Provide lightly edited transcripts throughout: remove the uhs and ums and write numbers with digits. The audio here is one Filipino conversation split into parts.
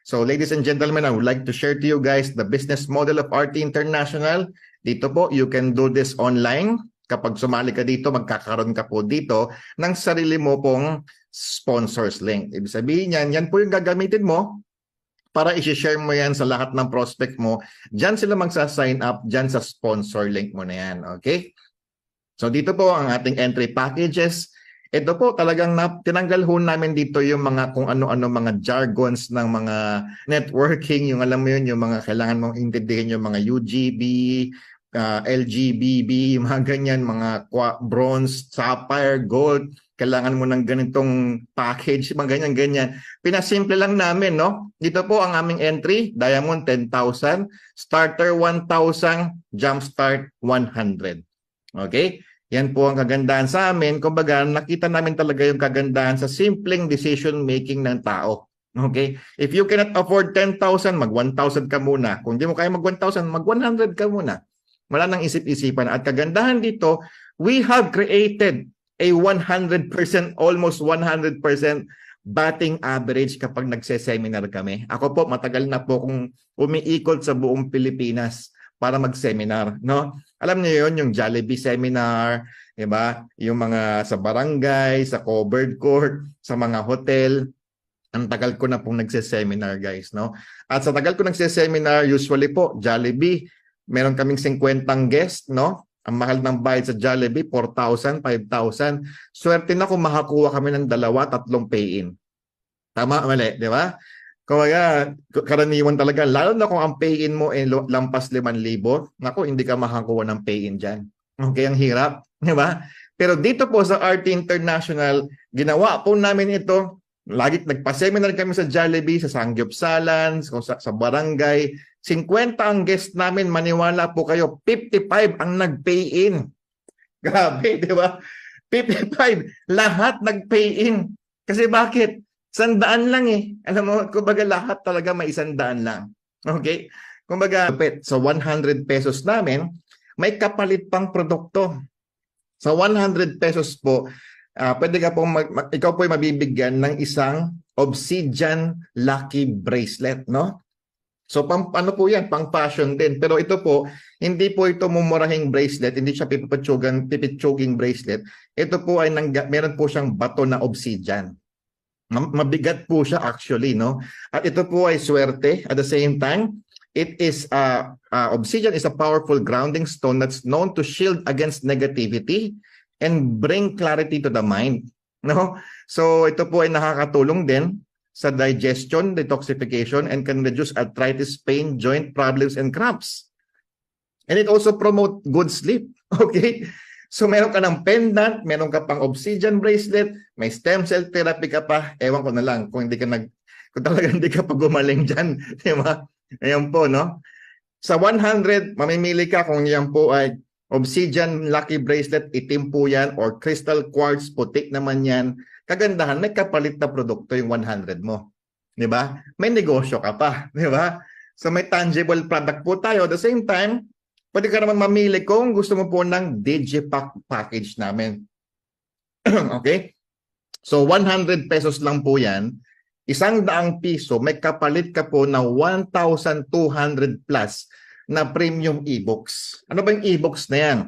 So ladies and gentlemen, I would like to share to you guys the business model of RT International. Dito po, you can do this online. Kapag sumali ka dito, magkakaroon ka po dito ng sarili mo pong sponsors link. Ibig sabihin yan po yung gagamitin mo para i-share mo yan sa lahat ng prospect mo. Diyan sila magsa-sign up diyan sa sponsor link mo na yan. Okay? So dito po ang ating entry packages. Ito po talagang tinanggal ho namin dito yung mga kung ano-ano mga jargons ng mga networking, yung alam mo yun, yung mga kailangan mong intindihin yung mga UGB, LGBB, mga ganyan, mga bronze, sapphire, gold, kailangan mo ng ganitong package, mga ganyan-ganyan. Pinasimple lang namin, no? Dito po ang aming entry, Diamond 10,000, Starter 1,000, Jumpstart 100. Okay? Yan po ang kagandahan sa amin. Kumbaga, nakita namin talaga yung kagandahan sa simpleng decision making ng tao. Okay? If you cannot afford 10,000, mag 1,000 ka muna. Kung di mo kaya mag 1,000, mag 100 ka muna. Wala nang isip-isipan. At kagandahan dito, we have created a 100%, almost 100% batting average kapag nagse-seminar kami. Ako po, matagal na po kung umiikot sa buong Pilipinas para mag-seminar, no? Alam niyo yon, yung Jollibee seminar, 'di ba? Yung mga sa barangay, sa covered court, sa mga hotel. Ang tagal ko na pong nagse-seminar, guys, no? At sa tagal ko nagse-seminar, usually po Jollibee, meron kaming 50 guest, no? Ang mahal ng bayad sa Jollibee, 4,000, 5,000. Swerte na kung makakuha kami ng 2-3 pay-in. Tama, mali, 'di ba? Kaya karaniwan talaga, lalo na kung ang pay-in mo ay lampas 5,000, naku, hindi ka makakuha ng pay-in dyan. Okay, ang hirap, di ba? Pero dito po sa RT International, ginawa po namin ito. Lagi nagpa-seminar kami sa Jollibee, sa Sangyupsalan, sa barangay. 50 ang guest namin, maniwala po kayo, 55 ang nag-pay-in. Grabe, di ba? 55, lahat nag-pay-in. Kasi bakit? 100 lang eh. Alam mo, kumbaga lahat talaga may 100 lang. Okay? Kumbaga, sa 100 pesos namin, may kapalit pang produkto. Sa 100 pesos po, pwede ka pong, ikaw po ay mabibigyan ng isang Obsidian Lucky Bracelet, no? So, ano po yan? Pang fashion din. Pero ito po, hindi po ito mumurahing bracelet, hindi siya pipitsuging bracelet. Ito po ay, meron po siyang bato na obsidian. Mabigat po siya actually, no? At ito po ay swerte. At the same time, it is obsidian is a powerful grounding stone that's known to shield against negativity and bring clarity to the mind, no? So ito po ay nakakatulong din sa digestion, detoxification, and can reduce arthritis, pain, joint problems, and cramps. And it also promote good sleep. Okay? So meron ka ng pendant, meron ka pang obsidian bracelet, may stem cell therapy ka pa, ewan ko na lang kung kung talaga hindi ka pa gumaling dyan, di ba? Ayan po, no? Sa 100, mamimili ka kung yan po ay obsidian lucky bracelet, itim po yan, or crystal quartz, putik naman yan. Kagandahan, may kapalit na produkto yung 100 mo. Di ba? May negosyo ka pa, di ba? So may tangible product po tayo. At the same time, pwede ka naman mamili kung gusto mo po ng Digipack package namin. Okay? So 100 pesos lang po yan. 100 piso, may kapalit ka po na 1,200 plus na premium e-books. Ano ba yung e-books na yan?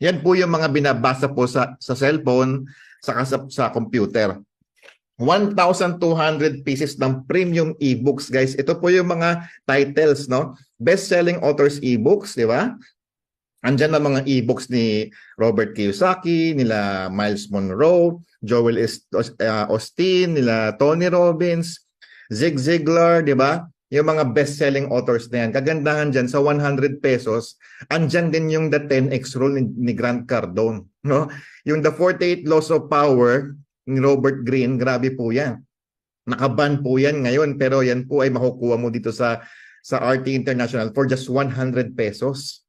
Yan po yung mga binabasa po sa cellphone, sa computer. 1,200 pieces ng premium e-books, guys. Ito po yung mga titles, no? Best-selling authors e-books, di ba? Andyan na mga e-books ni Robert Kiyosaki, nila Miles Monroe, Joel Osteen, nila Tony Robbins, Zig Ziglar, di ba? Yung mga best-selling authors na yan. Kagandahan dyan, sa 100 pesos, andyan din yung The 10X Rule ni Grant Cardone, no? Yung The 48 Laws of Power ni Robert Greene, grabe po yan. Nakaban po yan ngayon, pero yan po ay makukuha mo dito sa RT International for just 100 pesos.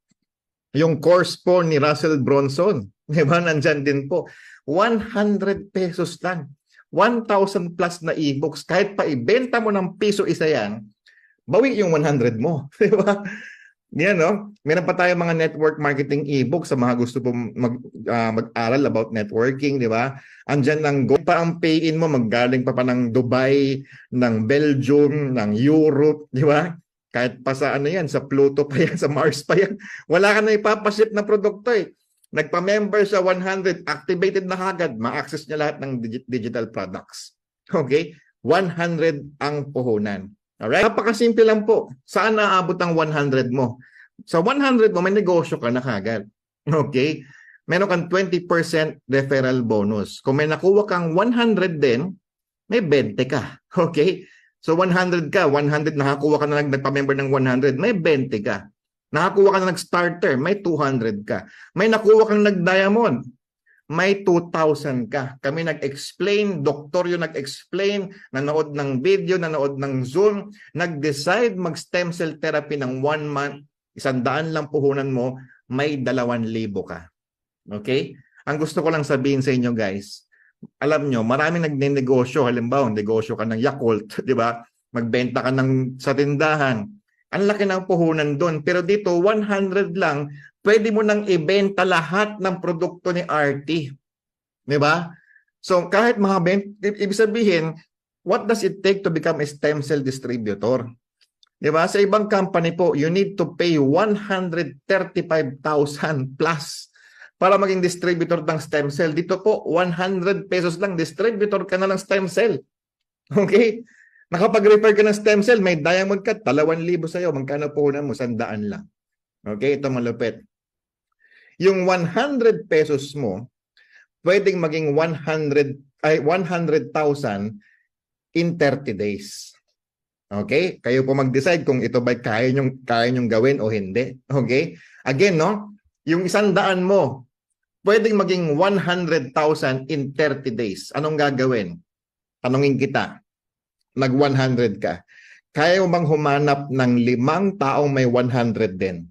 Yung course po ni Russell Bronson, di ba, nandyan din po. 100 pesos lang. 1,000 plus na e-books. Kahit pa ibenta mo ng piso isa yan, bawi yung 100 mo. Di ba? Yan, no? Meron pa tayong mga network marketing ebook sa mga gusto pong mag-aral about networking, di ba? Andyan lang, go pa ang pay-in mo, maggaling pa ng Dubai, ng Belgium, ng Europe, di ba? Kahit pa sa ano yan, sa Pluto pa yan, sa Mars pa yan. Wala ka na ipapaship na produkto eh. Nagpa-member sa 100, activated na kagad, ma-access niya lahat ng digital products. Okay? 100 ang puhunan. Alright? Napakasimple lang po. Saan naaabot ang 100 mo? Sa 100 mo, may negosyo ka na kagad. Okay? Meron kang 20% referral bonus. Kung may nakuha kang 100 din, may 20 ka. Okay? So 100 ka, 100 nakakuha ka na nagpa-member ng 100, may 20 ka. Nakakuha ka na nag-starter, may 200 ka. May nakuha kang nag-diamond, may 2,000 ka. Kami nag-explain, doktor yung nag-explain, nanood ng video, nanood ng Zoom, nag-decide mag-stem cell therapy ng 1 month, 100 lang puhunan mo, may 2,000 ka. Okay? Ang gusto ko lang sabihin sa inyo guys, alam nyo, maraming nagnenegosyo, halimbawa, negosyo ka ng Yakult, di ba? Magbenta ka sa tindahan. Ang laki ng puhunan doon. Pero dito, 100 lang, pwede mo nang ibenta lahat ng produkto ni RT. Di ba? So, kahit ibig sabihin, what does it take to become a stem cell distributor? Di ba? Sa ibang company po, you need to pay 135,000 plus para maging distributor ng stem cell. Dito po, 100 pesos lang, distributor ka na ng stem cell. Okay? Nakapag-refer ka ng stem cell, may diamond ka, 2,000 sa'yo. Magkano po na mo? 100 lang. Okay? Ito malupit. Yung 100 pesos mo, pwedeng maging 100,000 in 30 days. Okay? Kayo po mag-decide kung ito ba kaya nyong gawin o hindi. Okay? Again, no? Yung 100 mo, pwedeng maging 100,000 in 30 days. Anong gagawin? Tanungin kita. Nag-100 ka. Kaya mo bang humanap ng 5 taong may 100 din?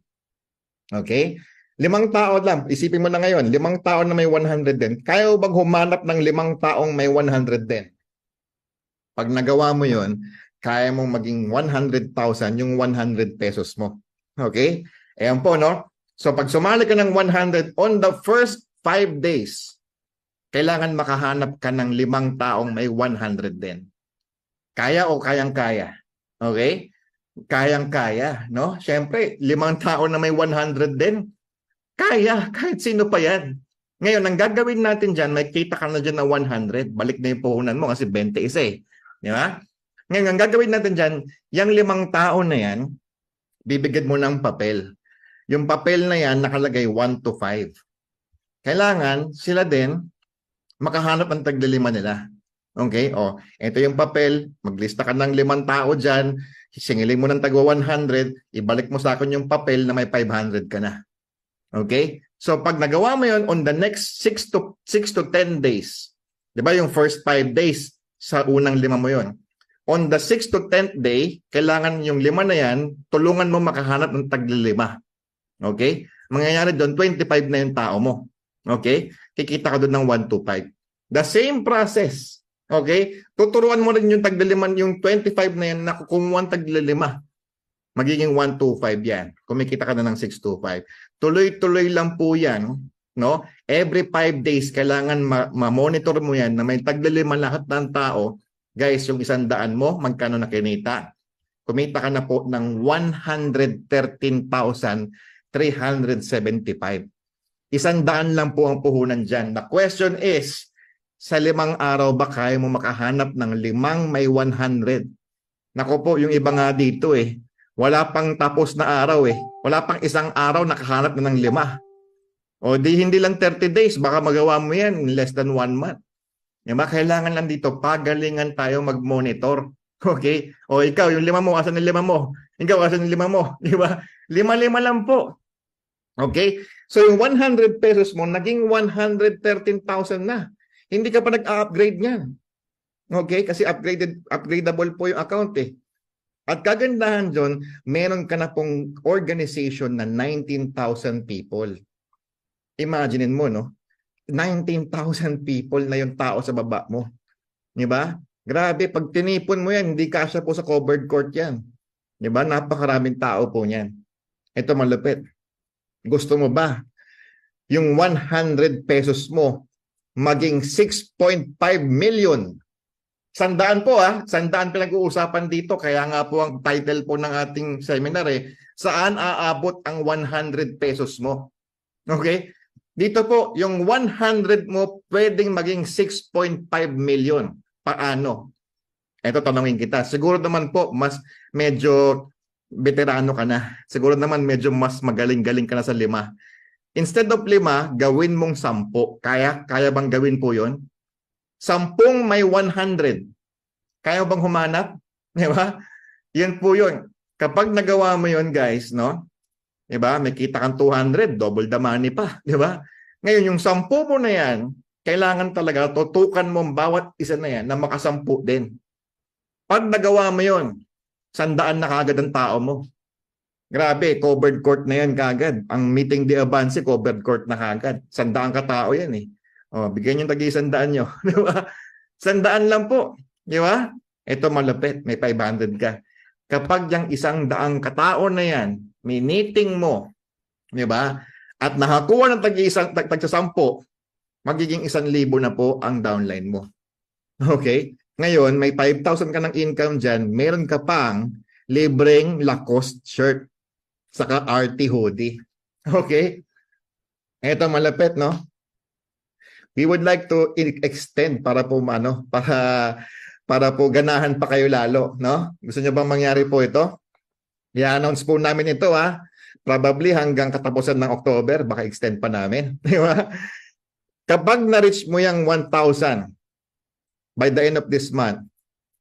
Okay? 5 tao lang. Isipin mo na ngayon, 5 tao na may 100 din. Kaya mo bang humanap ng 5 taong may 100 din? Pag nagawa mo yon, kaya mong maging 100,000 yung 100 pesos mo. Okay? Ayan po, no? So pag sumali ka ng 100, on the first 5 days, kailangan makahanap ka ng 5 taong may 100 din. Kaya o kayang-kaya? Okay? Kayang-kaya, no? Siyempre, 5 tao na may 100 din, kaya, kahit sino pa yan. Ngayon, ang gagawin natin dyan, may kita ka na dyan na 100, balik na yung puhunan mo kasi 20 isa eh. Di ba? Ngayon, ang gagawin natin dyan, yung 5 tao na yan, bibigyan mo ng papel. Yung papel na yan, nakalagay 1 to 5. Kailangan sila din makahanap ng taglalima nila. Okay? O, ito yung papel, maglista ka ng 5 tao dyan, singilin mo ng tagwa 100, ibalik mo sa akin yung papel na may 500 ka na. Okay? So, pag nagawa mo yun, on the next 6 to 10 days, di ba yung first 5 days sa unang 5 mo yun, on the 6 to 10th day, kailangan yung 5 na yan, tulungan mo makahanap ng taglalima. Okay? Mangyayari doon, 25 na yung tao mo. Okay? Kikita ka doon ng 1 to 5. The same process. Okay? Tuturuan mo rin yung taglalima, yung 25 na yan na kumuha ang taglalima. Magiging 1 to 5 yan. Kumikita ka na ng 6 to 5. Tuloy-tuloy lang po yan. No? Every 5 days, kailangan ma-monitor mo yan na may taglalima lahat ng tao. Guys, yung 100 mo, magkano na kinita? Kumita ka na po ng 113,375. 100 lang po ang puhunan dyan. The question is, sa 5 araw ba kaya mo makahanap ng 5 may 100? Nako po, yung iba nga dito eh. Wala pang tapos na araw eh. Wala pang 1 araw nakahanap na ng 5. O di hindi lang 30 days, baka magawa mo yan in less than 1 month. Diba? Kailangan lang dito, pagalingan tayo mag-monitor. Okay? O ikaw, yung 5 mo, asan yung 5 mo? Ikaw, asan yung 5 mo? Diba? 5 lang po. Okay? So yung 100 pesos mo, naging 113,000 na. Hindi ka pa nag-upgrade niyan. Okay? Kasi upgradable po yung account eh. At kagandahan dyan, meron ka na pong organization na 19,000 people. Imaginein mo, no? 19,000 people na yung tao sa baba mo. Di ba? Grabe, pag tinipon mo yan, hindi kasya po sa covered court yan. Di ba? Napakaraming tao po niyan. Ito malupit. Gusto mo ba yung 100 pesos mo maging 6.5 million? Sandaan po sandaan pinag-uusapan dito. Kaya nga po ang title po ng ating seminar saan aabot ang 100 pesos mo? Okay? Dito po, yung 100 mo pwedeng maging 6.5 million. Paano? Ito tanongin kita. Siguro naman po, mas medyo veterano ka na. Siguro naman medyo mas magaling-galing ka na sa 5. Instead of 5, gawin mong 10. Kaya bang gawin po yon? 10 may 100. Kaya bang humanap? Di ba? Yan po yun. Kapag nagawa mo yon guys, no? Di ba? May kita kang 200, double the money pa. Di ba? Ngayon, yung 10 mo na yan, kailangan talaga tutukan mo bawat isa na yan na makasampu din. Pag nagawa mo yon, 100 na kagad ang tao mo. Grabe, covered court na yan kagad. Ang meeting de avance, covered court na kagad. 100 katao yan eh. O, bigyan yung tagi-100 nyo. Di ba? 100 lang po. Di ba? Ito malapit, may 500 ka. Kapag yung 100 katao na yan, miniting mo, di ba? At nakakuha ng tag-10, magiging 1,000 na po ang downline mo. Okay? Ngayon, may 5,000 ka ng income dyan, meron ka pang libreng Lacoste shirt saka RT hoodie. Okay? Ito malapit, no? We would like to extend para po para po ganahan pa kayo lalo, no? Gusto niyo bang mangyari po ito? I-announce po namin ito probably hanggang katapusan ng October, baka extend pa namin, di ba? Kapag na-reach mo yung 1,000 by the end of this month,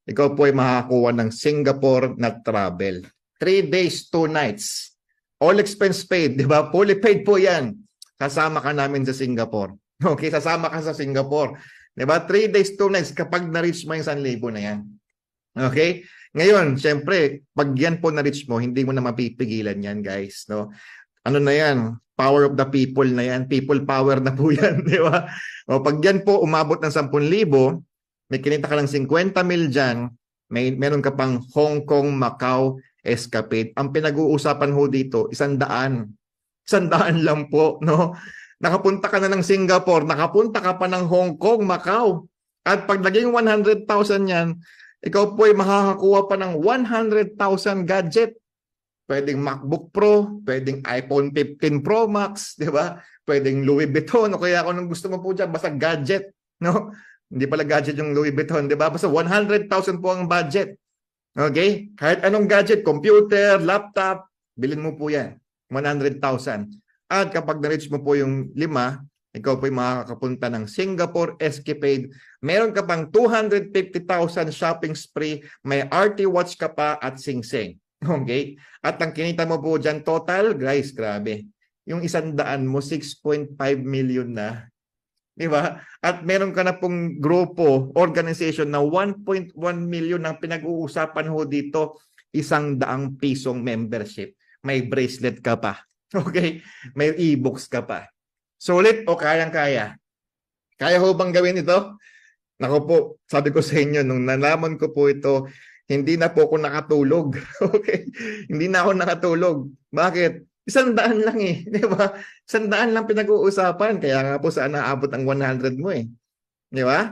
ikaw po ay makakakuha ng Singapore na travel. 3 days, 2 nights. All expense paid, di ba? Fully paid po yan. Kasama ka namin sa Singapore. Okay, sasama ka sa Singapore. Diba? 3 days, 2 nights kapag na-reach mo yung 1,000 na yan. Okay? Ngayon, syempre, pag yan po na-reach mo, hindi mo na mapipigilan yan, guys. No? Ano na yan? Power of the people na yan. People power na po yan. Di ba? O, pag yan po umabot ng 10,000, may kinita ka ng 50 mil dyan, meron ka pang Hong Kong, Macau, escapade. Ang pinag-uusapan ho dito, 100. 100 lang po, no? Nakapunta ka na ng Singapore, nakapunta ka pa ng Hong Kong, Macau. At pag naging 100,000 yan, ikaw po ay makakakuha pa ng 100,000 gadget. Pwedeng MacBook Pro, pwedeng iPhone 15 Pro Max, di ba? Pwedeng Louis Vuitton, o kaya kung gusto mo po dyan, basta gadget, no? Hindi pala gadget yung Louis Vuitton, di ba? Basta 100,000 po ang budget. Okay? Kahit anong gadget, computer, laptop, bilhin mo po yan. 100,000. At kapag na-reach mo po yung 5, ikaw po ay makakapunta ng Singapore escapade. Meron ka pang 250,000 shopping spree, may RT watch ka pa at sing-sing. Okay? At ang kinita mo po dyan, total, guys, grabe. Yung 100 mo, 6.5 million na. Di ba? At meron ka na pong grupo, organization na 1.1 million ang pinag-uusapan ho dito, 100 pisong membership. May bracelet ka pa. Okay? May e-books ka pa. Sulit o kayang-kaya? Kaya ho bang gawin ito? Naku po, sabi ko sa inyo, nung nalaman ko po ito, hindi na po ako nakatulog. Okay? Hindi na ako nakatulog. Bakit? 100 lang eh. Di ba? 100 lang pinag-uusapan. Kaya nga po saan naabot ang 100 mo eh. Di ba?